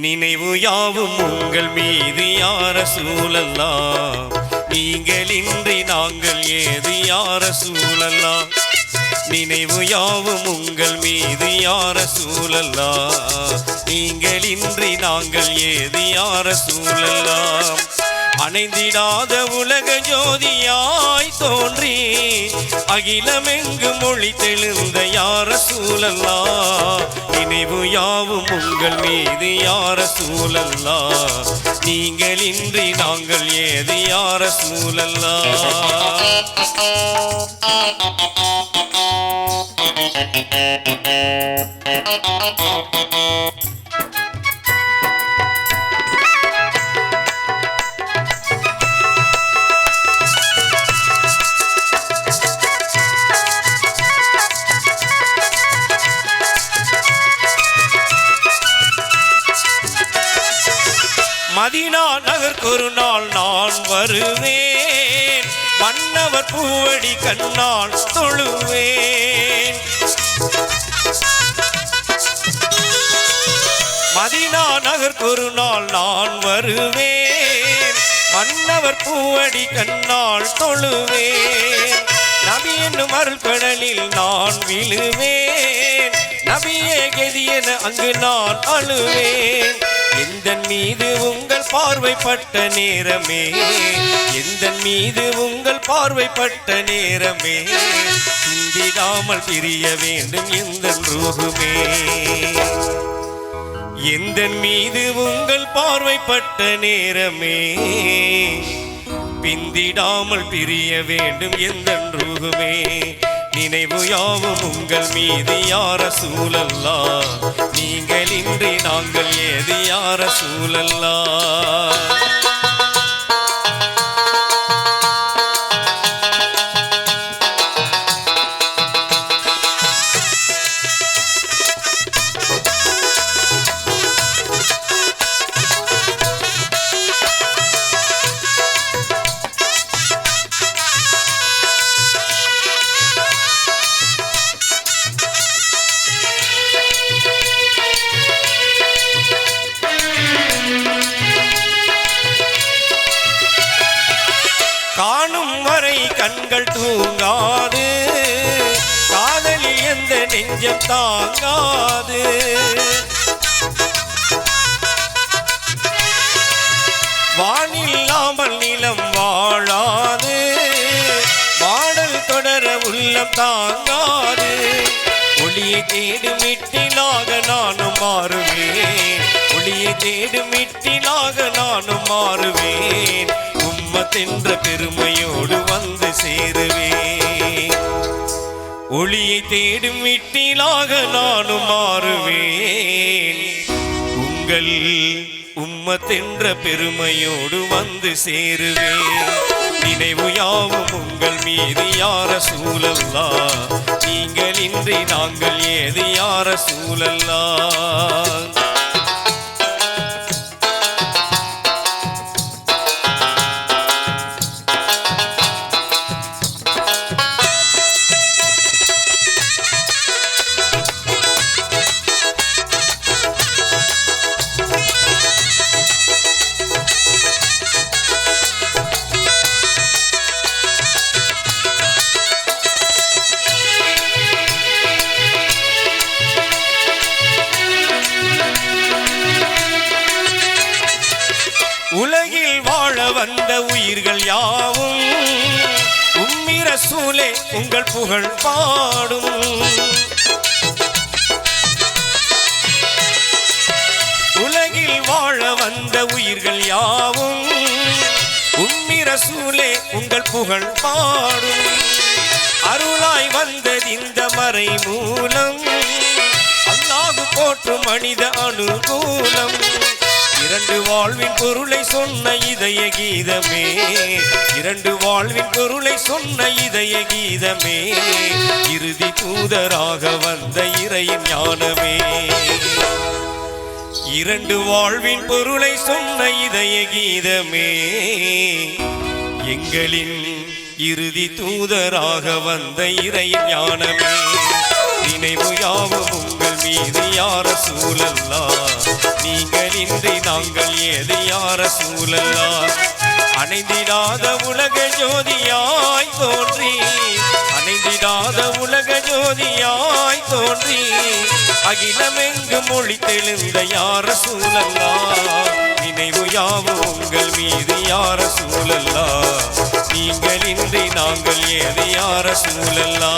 நினைவு யாவும் உங்கள் மீது யா ரசூலல்லாஹ், நீங்கள் இன்றி நாங்கள் ஏது யா ரசூலல்லாஹ். நினைவு யாவும் உங்கள் மீது யா ரசூலல்லாஹ், நீங்கள் இன்றி நாங்கள் ஏது யா ரசூலல்லாஹ். அணைந்திடாத உலக ஜோதியாய் தோன்றி அகிலமெங்கு மொழி தெழுந்த யா ரசூலல்லாஹ். நினைவு யாவும் உங்கள் மீது யா ரசூலல்லாஹ், நீங்கள் இன்றி நாங்கள் ஏது யா ரசூலல்லாஹ். மதீனா நகருக்கு ஒரு நாள் நான் வருவேன், மன்னவர் பூவடி கண்ணால் தொழுவேன். மதீனா நகருக்கு ஒரு நாள் நான் வருவேன், மன்னவர் பூவடி கண்ணால் தொழுவேன். நபி என்னும் அருள் கடலில் நான் விழுவேன், நபியே கதி என அங்கு நான் அழுவேன். எந்தன் மீது உங்கள் பார்வைப்பட்ட நேரமே, எந்தன் மீது உங்கள் பார்வைப்பட்ட நேரமே, சிந்திடாமல் பிரிய வேண்டும் எந்தன் ரூஹுமே. எந்தன் மீது உங்கள் பார்வைப்பட்ட நேரமே, பிந்திடாமல் பிரிய வேண்டும் எந்தன் ரூஹுமே. நினைவு யாவும் உங்கள் மீது யா ரசூலல்லாஹ், நீங்கள் இன்றி நாங்கள் ஏது யா ரசூலல்லாஹ். காணும் வரை கண்கள் தூங்காது, காதலில் எந்த நெஞ்சம் தாங்காது. வானில்லாமல் நிலம் வாழாது, பாடல் தொடர உள்ளம் தாங்காது. ஒளியை தேடும் மிட்டிலாக நானும் மாறுவேன், ஒளியை தேடும் மிட்டிலாக நானும் மாறுவேன். உம்மத்தென்ற பெருமையோடு வந்து சேருவேன், ஒளியை தேடும் மிட்டிலாக நானும் மாறுவேன். உங்கள் உம்மத்தென்ற பெருமையோடு வந்து சேருவேன். நினைவு யாவும் உங்கள் மீது யா ரசூலல்லாஹ், நீங்கள் இன்றி நாங்கள் ஏது யா ரசூலல்லாஹ். உலகில் வாழ வந்த உயிர்கள் யாவும் உம்மி ரசூலே உங்கள் புகழ் பாடும். உலகில் வாழ வந்த உயிர்கள் யாவும் உம்மி ரசூலே உங்கள் புகழ் பாடும். அருளாய் வந்தது இந்த மறை மூலம், அல்லாஹ் போற்றும் மனித அனுகூலம். இரண்டு வாழ்வின் பொருளை சொன்ன இதய கீதமே, இரண்டு வாழ்வின் பொருளை சொன்ன இதய கீதமே, இறுதி தூதராக வந்த இறையின் ஞானமே. இரண்டு வாழ்வின் பொருளை சொன்ன இதய கீதமே, எங்களின் இறுதி தூதராக வந்த இறை ஞானமே, நினைவு யாவும் உங்கள் மீது யார சூழல்லா, நீங்கள் இன்றி நாங்கள் ஏது யார சூழல்லா, அணைந்திடாத உலக ஜோதியாய் தோன்றி, அணைந்திடாத உலக ஜோதியாய் தோன்றி, அகிலமெங்கு மொழி தெளிந்த யார சூழல்லா, நினைவு யாவும் உங்கள் மீது யார சூழல்லா, நீங்கள் இன்றி நாங்கள் ஏது யார சூழல்லா.